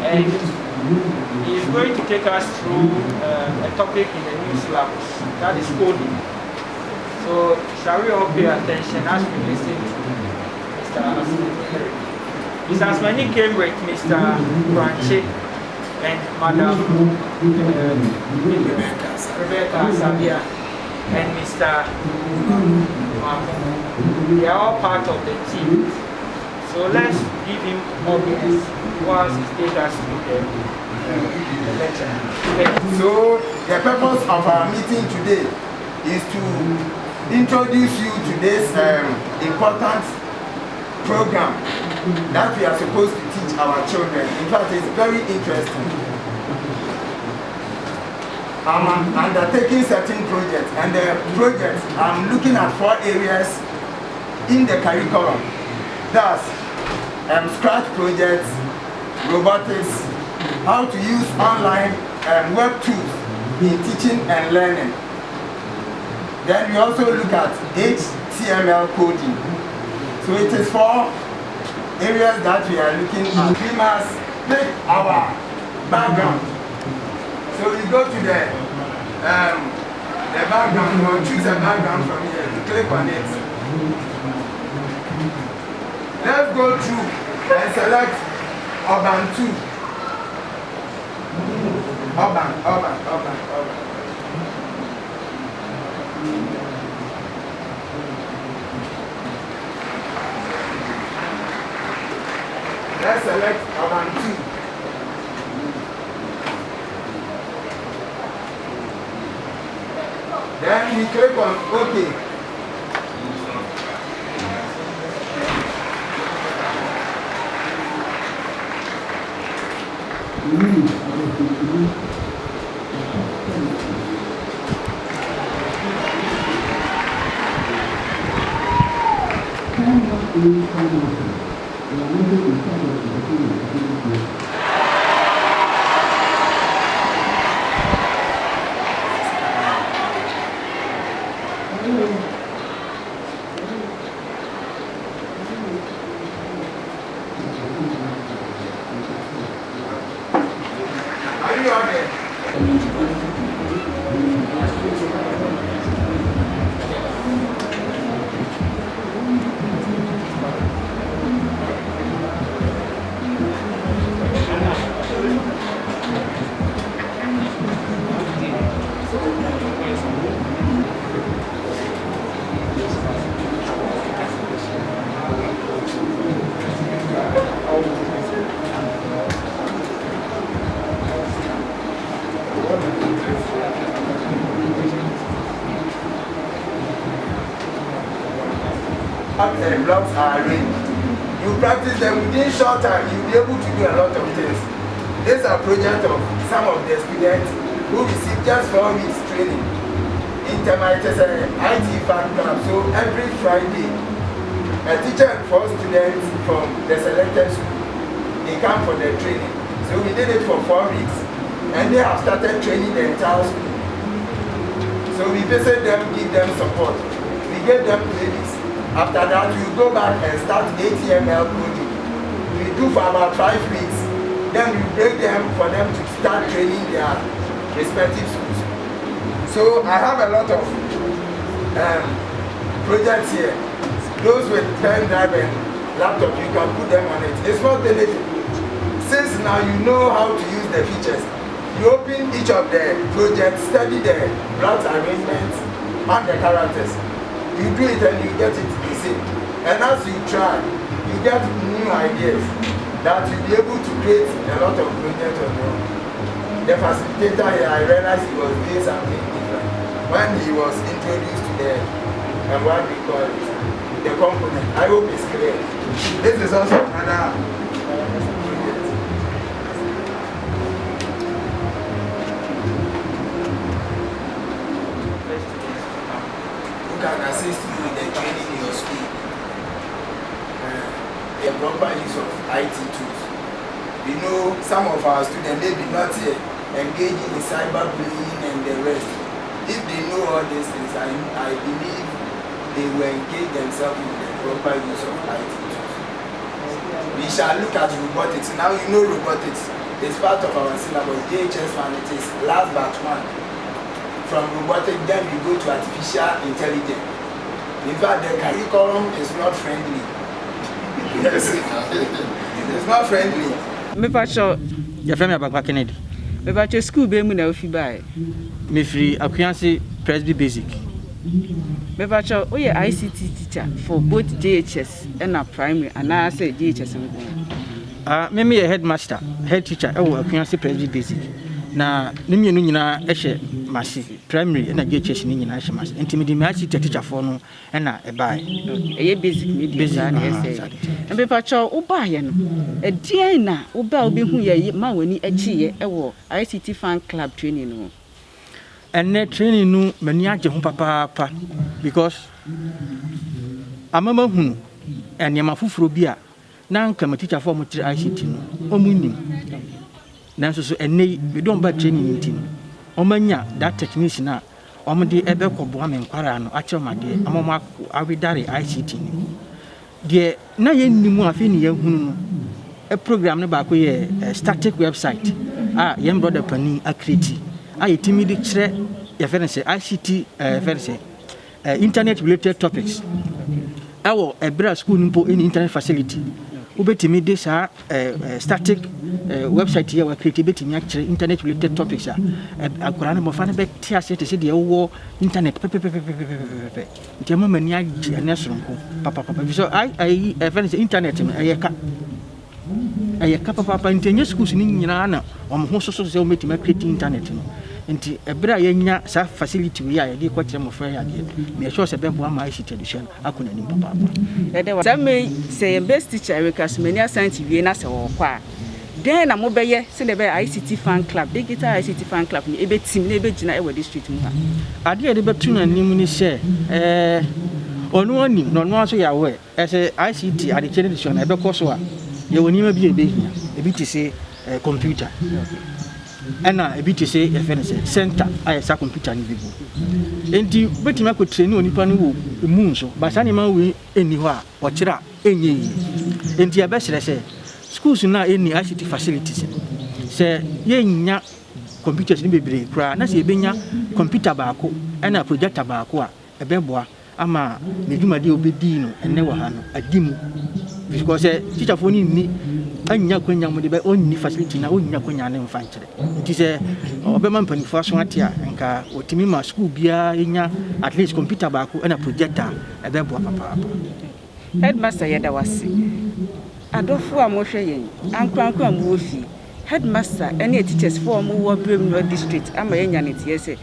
and he is going to take us through a topic in the new syllabus, that is coding. So shall we all pay attention as we listen to Mr. Asmani? Mr. Asmani came with Mr. Branche and Madam Rebecca Sabia and Mr. Mamu. They are all part of the team. So let's give him audience whilst he takes us through the lecture. So the purpose of our meeting today is to introduce you to this important program that we are supposed to teach our children. In fact, it's very interesting. I'm undertaking certain projects, and the projects I'm looking at 4 areas in the curriculum. That's Scratch projects, robotics, how to use online web tools in teaching and learning. Then we also look at HTML coding. So it is 4 areas that we are looking at. We must pick our background. So we go to the background, or choose a background from here. You click on it. Let's go through and select Urban 2. Urban. Let's select Urban 2. Then we click on OK. The blocks are arranged. You practice them within short time, you'll be able to do a lot of things. This is a project of some of the students who received just 4 weeks training. It is an IT fan club, so every Friday, a teacher and 4 students from the selected school, they come for their training. So we did it for 4 weeks, and they have started training the entire school. So we visit them, give them support. We give them playlists. After that, we go back and start HTML coding. We do for about 5 weeks. Then we break them for them to start training their respective schools. So I have a lot of projects here. Those with pen drive and laptop, you can put them on it. It's not anything. Since now you know how to use the features, you open each of the projects, study the block arrangements and the characters. You do it and you get it easy. And as you try, you get new ideas that you'll be able to create a lot of projects on your own. The facilitator here, I realized he was doing something different when he was introduced to the what we call it, the component. I hope it's clear. This is also another project. Who can assist you with the training in your school? The proper use of IT tools. We know some of our students may be not engaging in cyberbullying and the rest. If they know all these things, I believe they will engage themselves in the proper use of IT tools. We we shall look at robotics. Now you know robotics. It's part of our syllabus, JHS 1, it is last batch 1. From robotics, then we go to artificial intelligence. In fact, the curriculum is not friendly. Yes, it's not friendly. Me pacho, your family about Kennedy. me pacho school be mu na ofi bai. Me free Akuase Presby Basic. Me pacho, we are ICT teacher for both JHS and primary, and I say JHS. Me a headmaster, head teacher, Akuase Presby Basic. Na nimi no nyina ehye mase primary na JHS ni nyina ehye mase intimidi me ICT teacher for no na e bai e basic media na ese e be pacho wo ba ye no e dien na wo ba obi hu ye ma wani achiye e wo ICT fan club training no enne training no mani age ho papa because amama hu enema fufuro bi a na nka ma teacher for mo tire ICT no omunim nanso so enne we don ba training ntin omanya that techniques na omde ebe koboa me nkwara no ache omade amoma awidare ICT ni de na ye nimu afi ni ye hunu no e program ne ba ko ye static website ye brother pani akreti yetimi de kire ye fe say ICT internet related topics awo ebra school npo in internet facility ubetimi de sa static website here we create betimi akire internet related topics akura na mo fa na be tia se te se de wo internet pepe ntema mani agi ane soronko papa so I internet no ayeka papa ntenye schools ni nyina na omo ho so se o metimi create internet no nti ebra yenya sa facility we ya de ko kire mo fa ya de me sure se bembo ama ICT education akuna ni papa ede wa me say best teacher Eric Asumeni Asante wie na se wo kwa den na mo beye se de be ICT fan club digital ICT fan club ni ebe team na ebe gina e wa district mu ha ade de betu na nim ni se onu oni no no so ya we say ICT ade kire education ebe ko so a ye woni ma bi ebe hia ebi ti se computer ena ebi ti se center ayesa computer ni bibu enti beti ma ko train onipa ni wo mu nso ba sa ni ma we eni ho a o kira enye enti ya be sere se schools na eni ICT facilities se ye nya computers ni bebre kra na se ebenya computer baako ena projector baako a ebeboa ama medumade obedi no ene wa ha no adimu because teacher for ni anya kwanya mo de be onni facility na onni kwanya na mfa nkire nti se obema mpanifo aso ate a nka otimi ma school bia enya at least computer baako ena projector ebeboa papa headmaster yeda wase adofo a mo hwe yen ankwankwa mo ofi headmaster ene teachers for mo wo Brim North District ama yenya ne tie se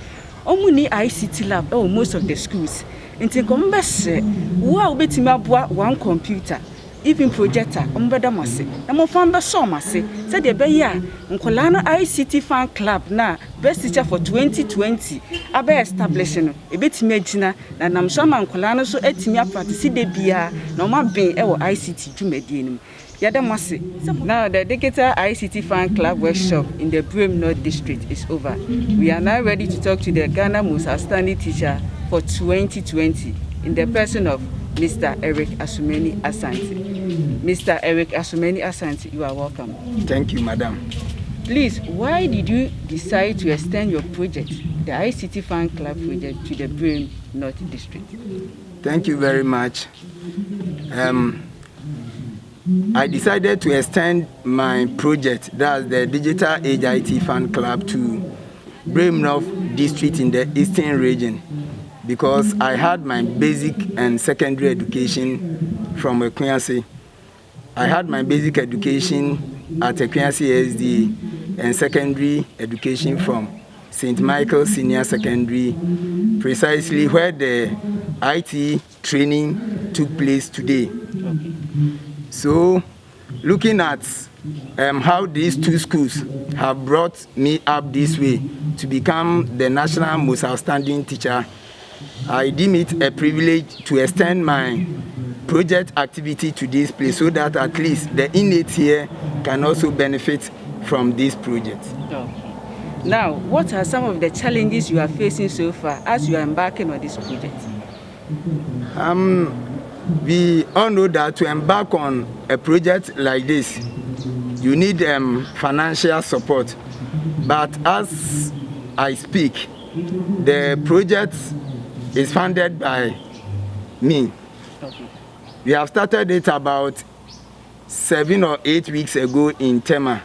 omuni ICT lab most of the schools nti kombese wo a obetimi aboa one computer even projector ombeda mase na mo fan be so mase se de be ya nkola no ICT fan club na best teacher for 2020 aba establish no ebetimi agina na nam so ma nkola no so etimi apatisi de bia na ma ben e wo ICT dwumadie nim yada mase now the digital ICT fan club workshop in the Brim North District is over. We are now ready to talk to the Ghana most outstanding teacher for 2020 in the person of Mr. Eric Asumeni Asante. Mr. Eric Asumeni Asante, you are welcome. Thank you, madam. Please, why did you decide to extend your project, the ICT Fan Club project, to the Brim North District? Thank you very much. I decided to extend my project, that's the Digital Age IT Fan Club, to Brim North District in the Eastern region, because I had my basic and secondary education from Akuase. I had my basic education at Akuase SD and secondary education from St. Michael's Senior Secondary, precisely where the IT training took place today. So, looking at how these two schools have brought me up this way to become the national most outstanding teacher, I deem it a privilege to extend my project activity to this place so that at least the inmates here can also benefit from this project. Okay. Now, what are some of the challenges you are facing so far as you are embarking on this project? We all know that to embark on a project like this, you need financial support. But as I speak, the project is funded by me. We have started it about 7 or 8 weeks ago in Tema.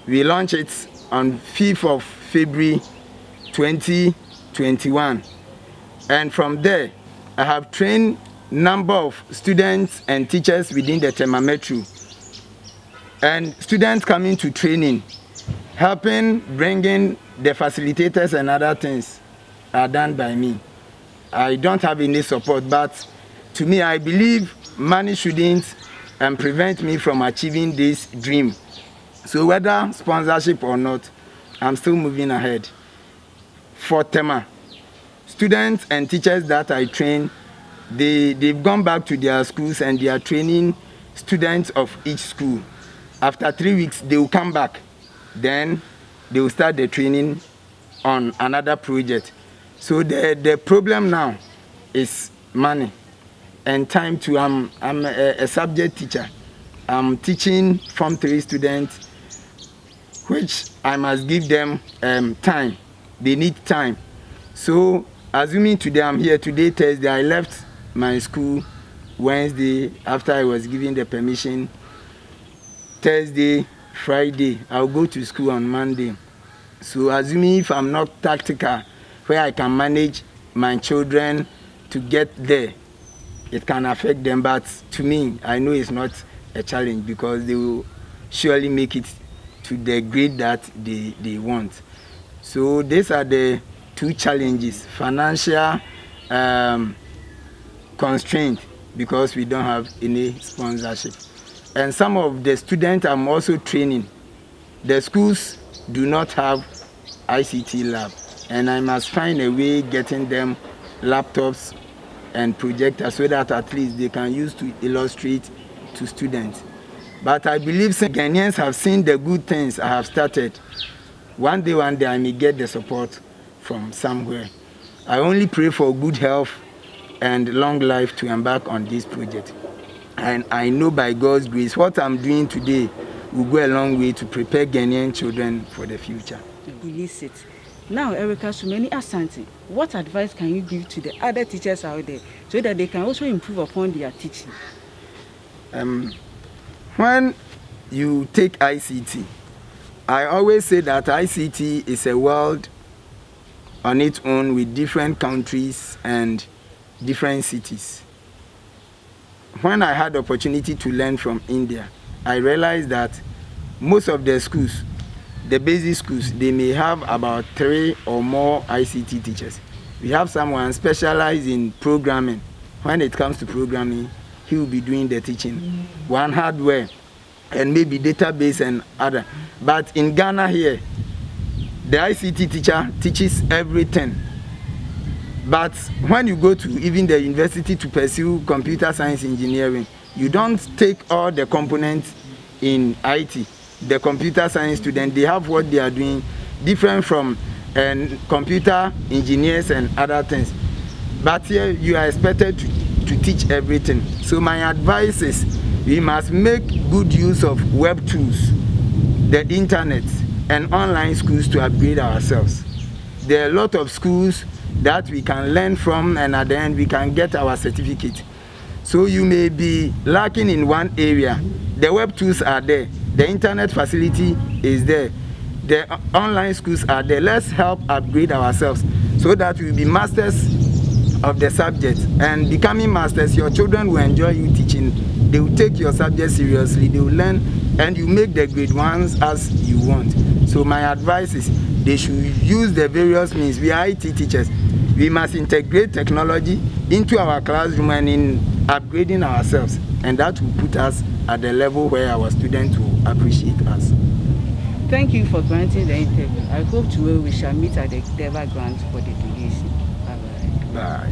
We launched it on 5th of February 2021. And from there, I have trained number of students and teachers within the Tema Metro. And students coming to training, helping, bringing the facilitators and other things are done by me. I don't have any support, but to me, I believe money shouldn't prevent me from achieving this dream. So whether sponsorship or not, I'm still moving ahead. For Tema, students and teachers that I train, they've gone back to their schools and they are training students of each school. After 3 weeks, they will come back. Then they will start the training on another project. So the problem now is money and time to, I'm a subject teacher. I'm teaching Form 3 students, which I must give them time. They need time. So assuming today I'm here, today Thursday, I left my school Wednesday after I was given the permission. Thursday, Friday, I'll go to school on Monday. So assuming if I'm not tactical, where I can manage my children to get there, it can affect them. But to me, I know it's not a challenge because they will surely make it to the grade that they want. So these are the two challenges: financial constraint because we don't have any sponsorship. And some of the students I'm also training, the schools do not have ICT lab, and I must find a way getting them laptops and projectors so that at least they can use to illustrate to students. But I believe some Ghanaians have seen the good things I have started. One day I may get the support from somewhere. I only pray for good health and long life to embark on this project. And I know by God's grace, what I'm doing today will go a long way to prepare Ghanaian children for the future. Release it. Now, Erica Sumeni Asante, what advice can you give to the other teachers out there so that they can also improve upon their teaching? When you take ICT, I always say that ICT is a world on its own with different countries and different cities. When I had the opportunity to learn from India, I realized that most of the schools, the basic schools, they may have about 3 or more ICT teachers. We have someone specialized in programming. When it comes to programming, he will be doing the teaching. One hardware and maybe database and other. But in Ghana here, the ICT teacher teaches everything. But when you go to even the university to pursue computer science engineering, you don't take all the components in IT. The computer science student, they have what they are doing different from computer engineers and other things. But here you are expected to teach everything. So my advice is we must make good use of web tools, the internet, and online schools to upgrade ourselves. There are a lot of schools that we can learn from, and at the end we can get our certificate. So you may be lacking in one area. The web tools are there. The internet facility is there. The online schools are there. Let's help upgrade ourselves so that we'll be masters of the subject. And becoming masters, your children will enjoy you teaching. They will take your subject seriously. They will learn, and you make the grade ones as you want. So my advice is they should use the various means. We are IT teachers. We must integrate technology into our classroom and in upgrading ourselves. And that will put us at the level where our students will appreciate us. Thank you for granting the interview. I hope we shall meet at the Deva Grant for the donation. Bye-bye. Bye.